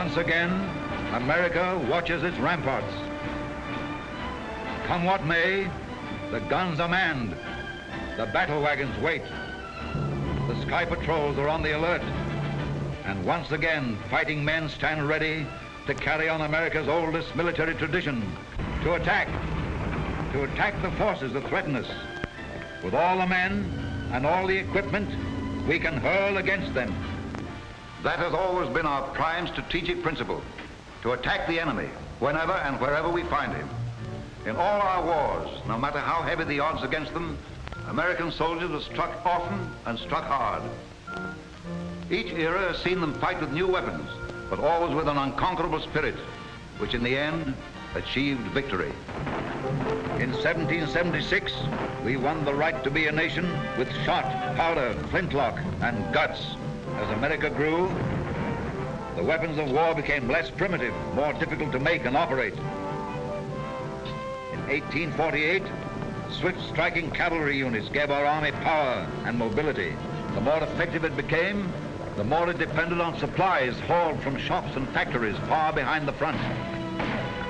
Once again, America watches its ramparts. Come what may, the guns are manned, the battle wagons wait, the sky patrols are on the alert, and once again, fighting men stand ready to carry on America's oldest military tradition, to attack the forces that threaten us. With all the men and all the equipment, we can hurl against them. That has always been our prime strategic principle, to attack the enemy whenever and wherever we find him. In all our wars, no matter how heavy the odds against them, American soldiers have struck often and struck hard. Each era has seen them fight with new weapons, but always with an unconquerable spirit, which in the end achieved victory. In 1776, we won the right to be a nation with shot, powder, flintlock, and guts. As America grew, the weapons of war became less primitive, more difficult to make and operate. In 1848, swift striking cavalry units gave our army power and mobility. The more effective it became, the more it depended on supplies hauled from shops and factories far behind the front.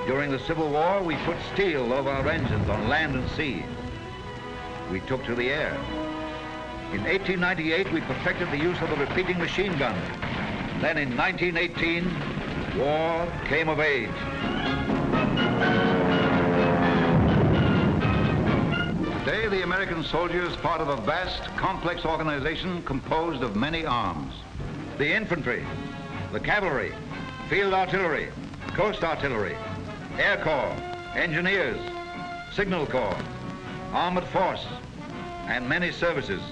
During the Civil War, we put steel over our engines on land and sea. We took to the air. In 1898, we perfected the use of the repeating machine gun. Then in 1918, war came of age. Today, the American soldier is part of a vast, complex organization composed of many arms. The infantry, the cavalry, field artillery, coast artillery, Air Corps, engineers, signal corps, armored force, and many services.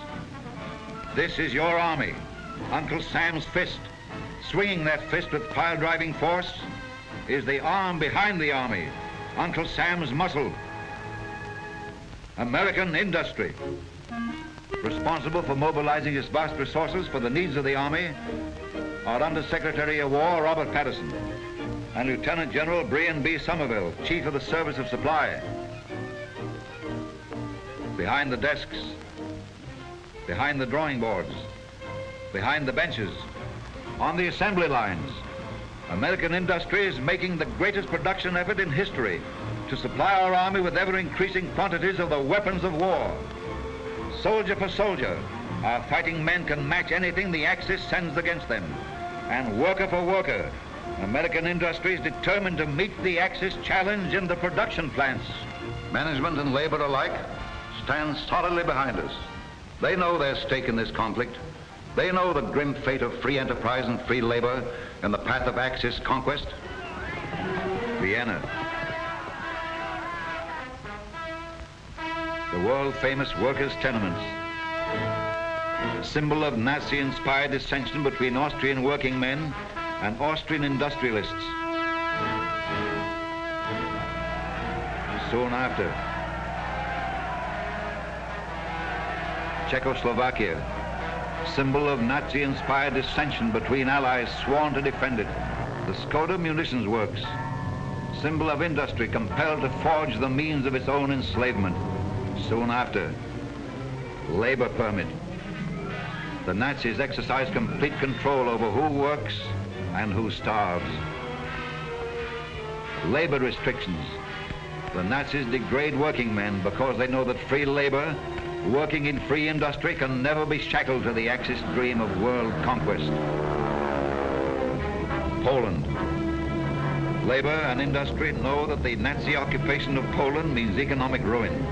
This is your army, Uncle Sam's fist. Swinging that fist with pile-driving force is the arm behind the army, Uncle Sam's muscle. American industry. Responsible for mobilizing its vast resources for the needs of the army are Under Secretary of War Robert Patterson and Lieutenant General Brian B. Somerville, Chief of the Service of Supply. Behind the desks, behind the drawing boards, behind the benches, on the assembly lines, American industry is making the greatest production effort in history to supply our army with ever-increasing quantities of the weapons of war. Soldier for soldier, our fighting men can match anything the Axis sends against them. And worker for worker, American industry is determined to meet the Axis challenge in the production plants. Management and labor alike stand solidly behind us. They know their stake in this conflict. They know the grim fate of free enterprise and free labor in the path of Axis conquest. Vienna. The world-famous workers' tenements. Symbol of Nazi-inspired dissension between Austrian working men and Austrian industrialists. Soon after, Czechoslovakia, symbol of Nazi-inspired dissension between allies sworn to defend it. The Skoda munitions works, symbol of industry compelled to forge the means of its own enslavement. Soon after, labor permit. The Nazis exercise complete control over who works and who starves. Labor restrictions. The Nazis degrade working men because they know that free labor, working in free industry, can never be shackled to the Axis dream of world conquest. Poland. Labor and industry know that the Nazi occupation of Poland means economic ruin.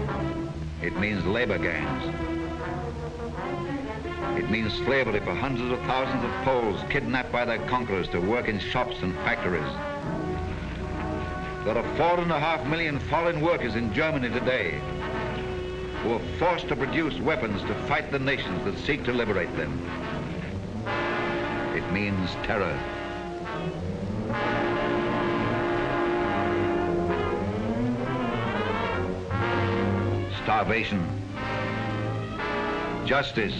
It means labor gangs. It means slavery for hundreds of thousands of Poles kidnapped by their conquerors to work in shops and factories. There are 4.5 million foreign workers in Germany today who are forced to produce weapons to fight the nations that seek to liberate them. It means terror. Starvation. Justice.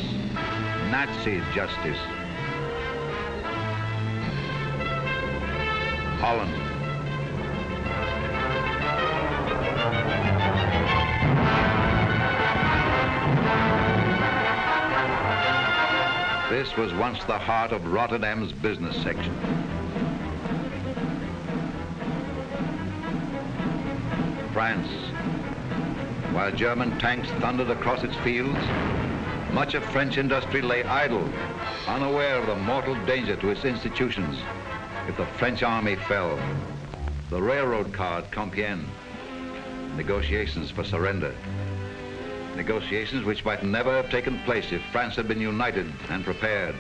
Nazi justice. Holland. This was once the heart of Rotterdam's business section. France. While German tanks thundered across its fields, much of French industry lay idle, unaware of the mortal danger to its institutions if the French army fell. The railroad car at Compiègne, negotiations for surrender. Negotiations which might never have taken place if France had been united and prepared.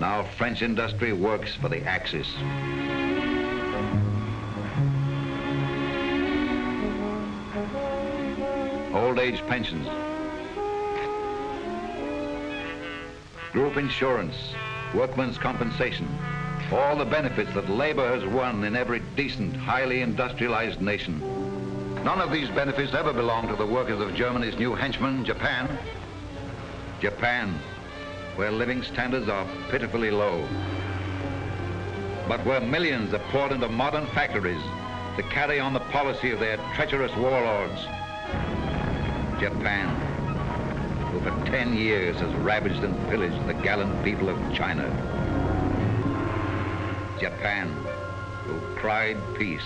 Now French industry works for the Axis. Old age pensions, group insurance, workmen's compensation, all the benefits that labor has won in every decent, highly industrialized nation. None of these benefits ever belong to the workers of Germany's new henchman, Japan. Japan, where living standards are pitifully low, but where millions are poured into modern factories to carry on the policy of their treacherous warlords. Japan, who for 10 years has ravaged and pillaged the gallant people of China. Japan, who cried peace.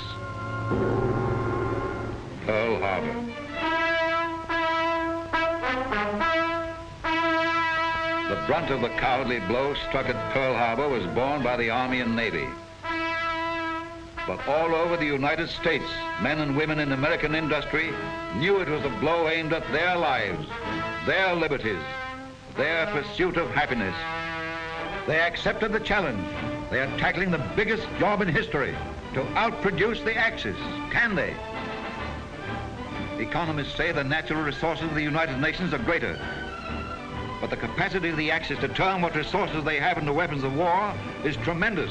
Pearl Harbor. The brunt of the cowardly blow struck at Pearl Harbor was borne by the Army and Navy. But all over the United States, men and women in American industry knew it was a blow aimed at their lives, their liberties, their pursuit of happiness. They accepted the challenge. They are tackling the biggest job in history to outproduce the Axis. Can they? Economists say the natural resources of the United Nations are greater, but the capacity of the Axis to turn what resources they have into weapons of war is tremendous.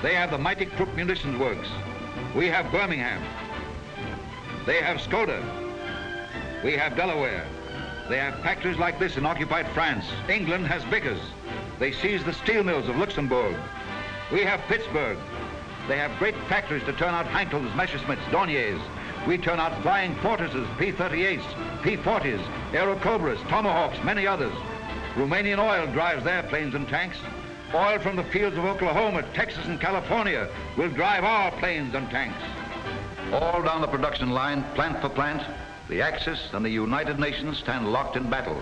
They have the mighty Krupp munitions works. We have Birmingham. They have Skoda. We have Delaware. They have factories like this in occupied France. England has Vickers. They seized the steel mills of Luxembourg. We have Pittsburgh. They have great factories to turn out Heinkels, Messerschmitts, Dorniers. We turn out flying fortresses, P-38s, P-40s, Aerocobras, Tomahawks, many others. Romanian oil drives their planes and tanks. Oil from the fields of Oklahoma, Texas, and California will drive our planes and tanks. All down the production line, plant for plant, the Axis and the United Nations stand locked in battle.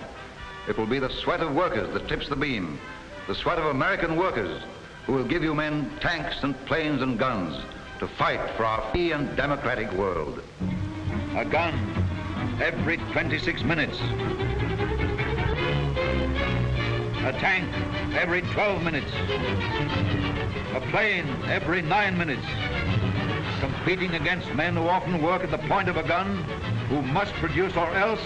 It will be the sweat of workers that tips the beam, the sweat of American workers who will give you men tanks and planes and guns to fight for our free and democratic world. A gun every 26 minutes. A tank every 12 minutes. A plane every 9 minutes. Competing against men who often work at the point of a gun, who must produce or else.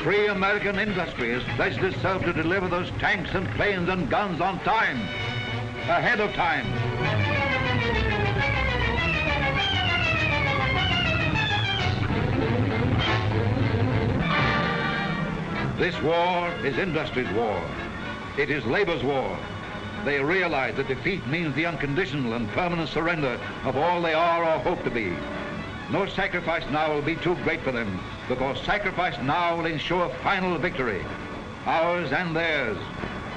Free American industry has pledged itself to deliver those tanks and planes and guns on time, ahead of time. This war is industry's war. It is labor's war. They realize that defeat means the unconditional and permanent surrender of all they are or hope to be. No sacrifice now will be too great for them, because sacrifice now will ensure final victory, ours and theirs.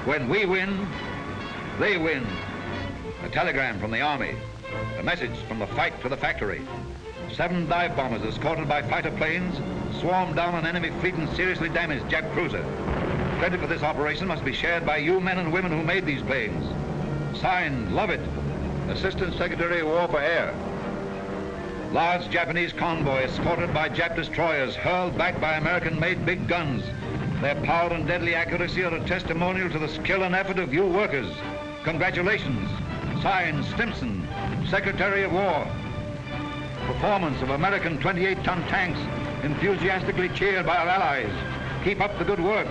When we win, they win. A telegram from the Army, a message from the fight to the factory. 7 dive bombers escorted by fighter planes swarmed down an enemy fleet and seriously damaged Jap cruiser. Credit for this operation must be shared by you men and women who made these planes. Signed, Lovett, Assistant Secretary of War for Air. Large Japanese convoy escorted by Jap destroyers hurled back by American-made big guns. Their power and deadly accuracy are a testimonial to the skill and effort of you workers. Congratulations. Signed, Stimson, Secretary of War. Performance of American 28-ton tanks enthusiastically cheered by our allies. Keep up the good work.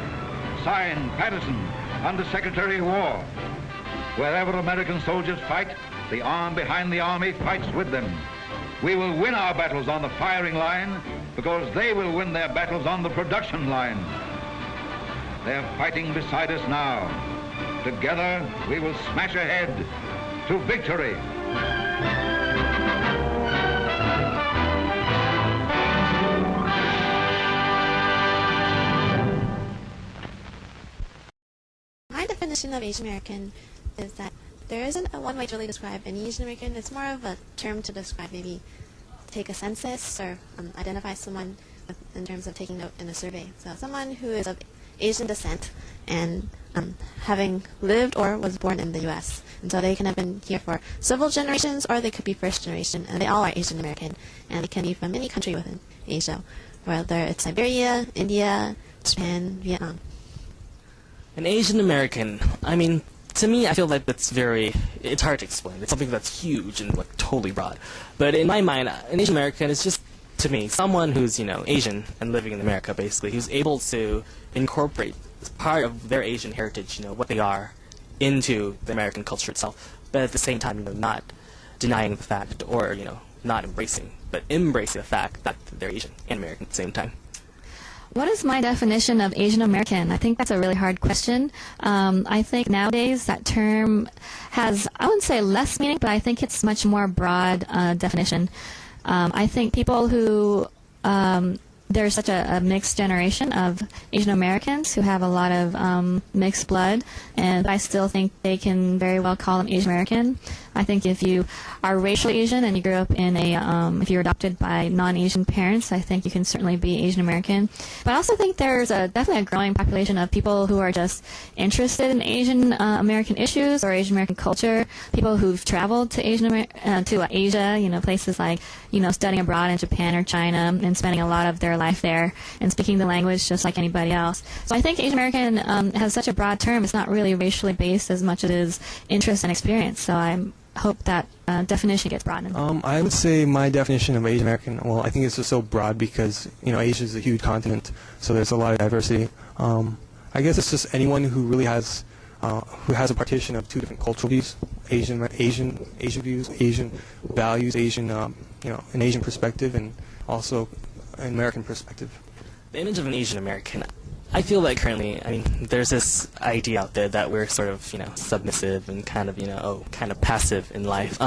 Signed, Patterson, Under-Secretary of War. Wherever American soldiers fight, the arm behind the Army fights with them. We will win our battles on the firing line because they will win their battles on the production line. They're fighting beside us now. Together, we will smash ahead to victory. My definition of Asian American is that there isn't a one way to really describe any Asian American. It's more of a term to describe maybe take a census or identify someone in terms of taking note in a survey. So someone who is of Asian descent and having lived or was born in the U.S. And so they can have been here for several generations, or they could be first generation, and they all are Asian American, and they can be from any country within Asia, whether it's Siberia, India, Japan, Vietnam. An Asian American, I mean, to me, I feel like it's hard to explain. It's something that's huge and like totally broad. But in my mind, an Asian American is just, to me, someone who's, Asian and living in America, basically, who's able to incorporate as part of their Asian heritage, what they are, into the American culture itself, but at the same time, not denying the fact or, not embracing, but embracing the fact that they're Asian and American at the same time. What is my definition of Asian American? I think that's a really hard question. I think nowadays that term has, I wouldn't say less meaning, but I think it's much more broad definition. I think people who, there's such a mixed generation of Asian Americans who have a lot of mixed blood, and I still think they can very well call them Asian American. I think if you are racially Asian and you grew up in if you're adopted by non-Asian parents, I think you can certainly be Asian American. But I also think there's definitely a growing population of people who are just interested in Asian American issues or Asian American culture. People who've traveled to Asia, places like studying abroad in Japan or China and spending a lot of their life there and speaking the language just like anybody else. So I think Asian American has such a broad term. It's not really racially based as much as it is interest and experience. So I hope that definition gets broadened. I would say my definition of Asian American, well, I think it's just so broad because, Asia is a huge continent, so there's a lot of diversity. I guess it's just anyone who really has a partition of two different cultural views, Asian views, Asian values, an Asian perspective, and also an American perspective. The image of an Asian American, I feel like currently, there's this idea out there that we're sort of, submissive and kind of passive in life.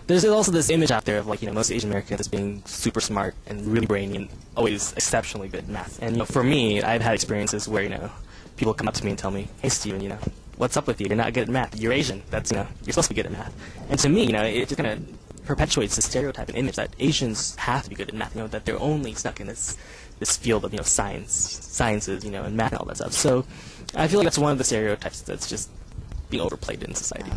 There's also this image out there of most Asian Americans as being super smart and really brainy and always exceptionally good at math. And for me, I've had experiences where people come up to me and tell me, "Hey, Steven, what's up with you? You're not good at math. You're Asian. You're supposed to be good at math." And to me, it just kind of perpetuates the stereotype and image that Asians have to be good at math. That they're only stuck in this field of sciences, and math and all that stuff. So I feel like that's one of the stereotypes that's just being overplayed in society.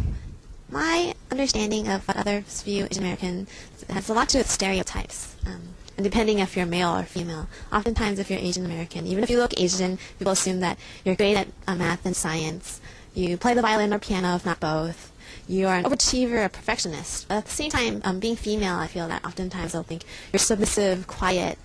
My understanding of what others view Asian American has a lot to do with stereotypes. And depending if you're male or female, oftentimes if you're Asian American, even if you look Asian, people assume that you're great at math and science. You play the violin or piano, if not both. You are an overachiever, a perfectionist. But at the same time, being female, I feel that oftentimes they'll think you're submissive, quiet.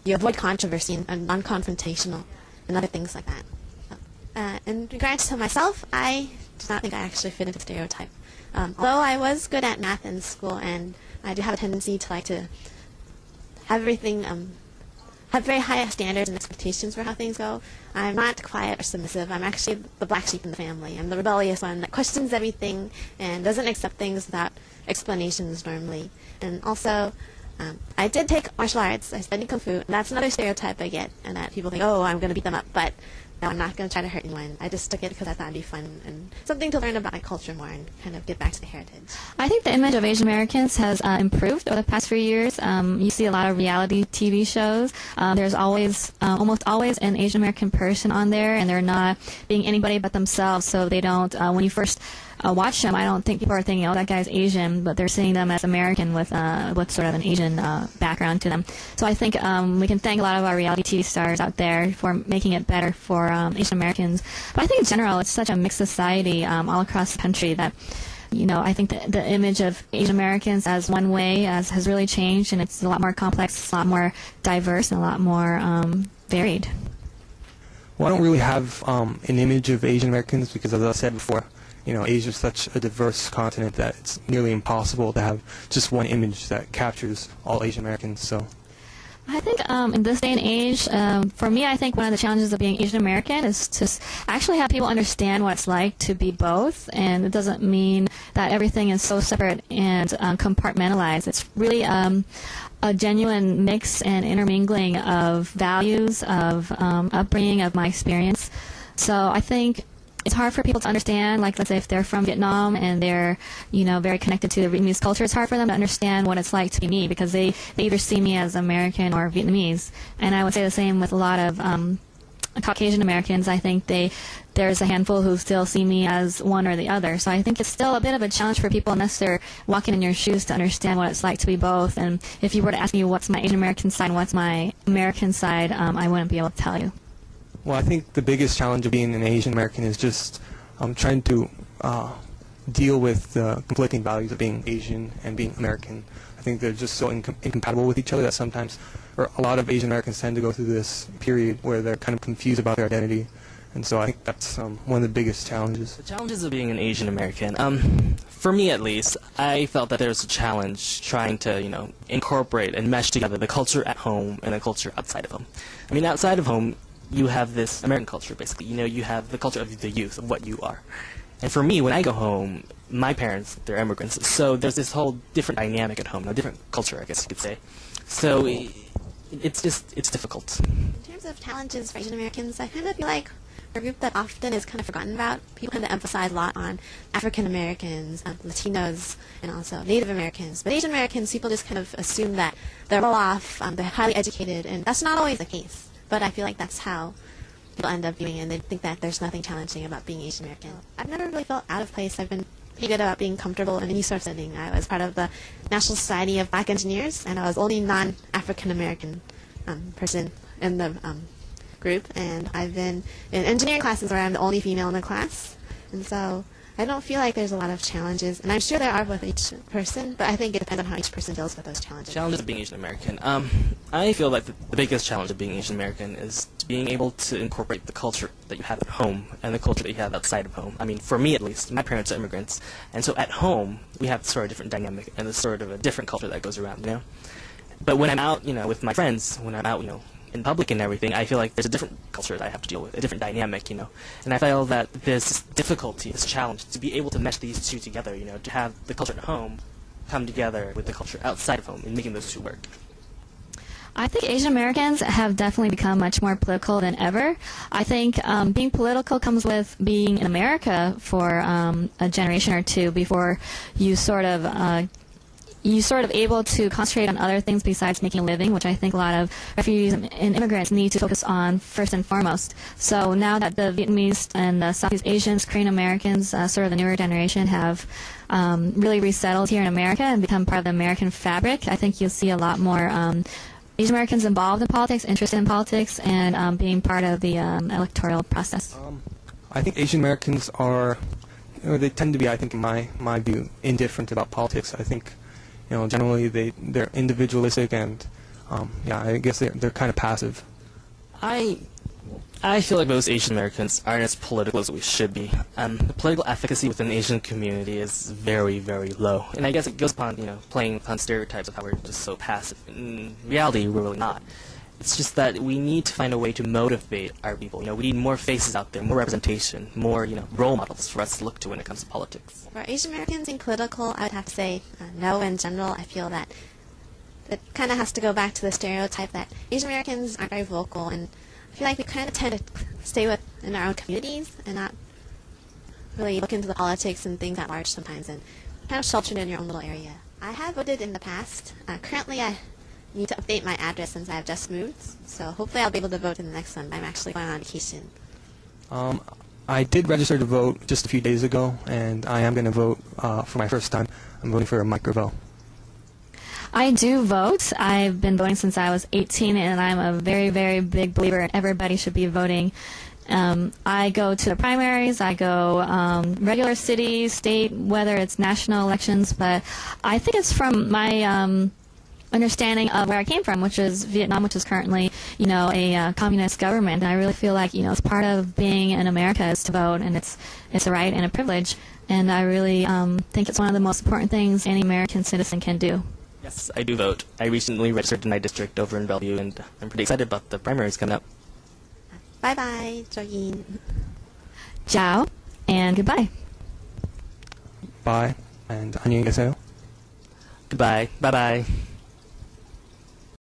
You avoid controversy and non-confrontational, and other things like that. In regards to myself, I do not think I actually fit into the stereotype. Although I was good at math in school, and I do have a tendency to like to have everything, have very high standards and expectations for how things go. I'm not quiet or submissive. I'm actually the black sheep in the family. I'm the rebellious one that questions everything and doesn't accept things without explanations normally. And also, I did take martial arts. I studied Kung Fu. And that's another stereotype I get, and that people think, oh, I'm going to beat them up. But no, I'm not going to try to hurt anyone. I just took it because I thought it'd be fun and something to learn about my culture more and kind of get back to the heritage. I think the image of Asian Americans has improved over the past few years. You see a lot of reality TV shows. There's always, almost always, an Asian American person on there, and they're not being anybody but themselves. So they don't. When you first watch them, I don't think people are thinking, oh, that guy's Asian, but they're seeing them as American with sort of an Asian background to them. So I think we can thank a lot of our reality TV stars out there for making it better for Asian Americans. But I think in general, it's such a mixed society all across the country that, I think the image of Asian Americans as one way has really changed, and it's a lot more complex, it's a lot more diverse, and a lot more varied. Well, I don't really have an image of Asian Americans because, as I said before, Asia is such a diverse continent that it's nearly impossible to have just one image that captures all Asian Americans. So, I think in this day and age, for me, I think one of the challenges of being Asian American is to actually have people understand what it's like to be both. And it doesn't mean that everything is so separate and compartmentalized. It's really a genuine mix and intermingling of values, of upbringing, of my experience. So I think it's hard for people to understand, like let's say if they're from Vietnam and they're, very connected to the Vietnamese culture, it's hard for them to understand what it's like to be me because they either see me as American or Vietnamese. And I would say the same with a lot of Caucasian Americans. I think there's a handful who still see me as one or the other. So I think it's still a bit of a challenge for people unless they're walking in your shoes to understand what it's like to be both. And if you were to ask me what's my Asian American side and what's my American side, I wouldn't be able to tell you. Well, I think the biggest challenge of being an Asian American is just trying to deal with the conflicting values of being Asian and being American. I think they're just so incompatible with each other that sometimes, or a lot of Asian Americans tend to go through this period where they're kind of confused about their identity. And so I think that's one of the biggest challenges. The challenges of being an Asian American, for me at least, I felt that there was a challenge trying to, incorporate and mesh together the culture at home and the culture outside of home. I mean, outside of home, you have this American culture, basically. You have the culture of the youth, of what you are. And for me, when I go home, my parents, they're immigrants, so there's this whole different dynamic at home, a different culture, I guess you could say. So it's difficult. In terms of challenges for Asian Americans, I kind of feel like we're a group that often is kind of forgotten about. People kind of emphasize a lot on African Americans, Latinos, and also Native Americans. But Asian Americans, people just kind of assume that they're well off, they're highly educated, and that's not always the case. But I feel like that's how people end up viewing it, and they think that there's nothing challenging about being Asian American. I've never really felt out of place. I've been pretty good about being comfortable in any sort of setting. I was part of the National Society of Black Engineers, and I was the only non-African American person in the group, and I've been in engineering classes where I'm the only female in the class, and so I don't feel like there's a lot of challenges, and I'm sure there are with each person, but I think it depends on how each person deals with those challenges. Challenges of being Asian American. I feel like the biggest challenge of being Asian American is being able to incorporate the culture that you have at home and the culture that you have outside of home. I mean, for me at least, my parents are immigrants, and so at home we have sort of a different dynamic and a sort of a different culture that goes around, But when I'm out, with my friends, when I'm out, in public and everything, I feel like there's a different culture that I have to deal with, a different dynamic, And I feel that there's this difficulty, this challenge, to be able to mesh these two together, to have the culture at home come together with the culture outside of home and making those two work. I think Asian Americans have definitely become much more political than ever. I think being political comes with being in America for a generation or two before you sort of able to concentrate on other things besides making a living, which I think a lot of refugees and immigrants need to focus on first and foremost. So now that the Vietnamese and the Southeast Asians, Korean Americans, sort of the newer generation have really resettled here in America and become part of the American fabric, I think you'll see a lot more Asian Americans involved in politics, interested in politics, and being part of the electoral process. I think Asian Americans are, they tend to be, I think in my view, indifferent about politics. I think generally they're individualistic and I guess they're kind of passive. I feel like most Asian Americans aren't as political as we should be. The political efficacy within the Asian community is very, very low. And I guess it goes upon, playing upon stereotypes of how we're just so passive. In reality, we're really not. It's just that we need to find a way to motivate our people. We need more faces out there, more representation, more, role models for us to look to when it comes to politics. For Asian Americans in political, I would have to say no in general. I feel that it kind of has to go back to the stereotype that Asian Americans aren't very vocal, and I feel like we kind of tend to stay in our own communities and not really look into the politics and things at large sometimes, and kind of sheltered in your own little area. I have voted in the past. Currently, I need to update my address since I have just moved, so hopefully I'll be able to vote in the next one. I'm actually going on vacation. I did register to vote just a few days ago, and I am going to vote for my first time. I'm voting for Mike Gravel. I do vote. I've been voting since I was 18, and I'm a very, very big believer in everybody should be voting. I go to the primaries, I go regular city, state, whether it's national elections, but I think it's from my understanding of where I came from, which is Vietnam, which is currently, a communist government. And I really feel like, it's part of being in America is to vote, and it's a right and a privilege. And I really think it's one of the most important things any American citizen can do. Yes, I do vote. I recently registered in my district over in Bellevue, and I'm pretty excited about the primaries coming up. Bye-bye, Joyin. Ciao, and goodbye. Bye, and 안녕히 계세요. Goodbye. Bye-bye.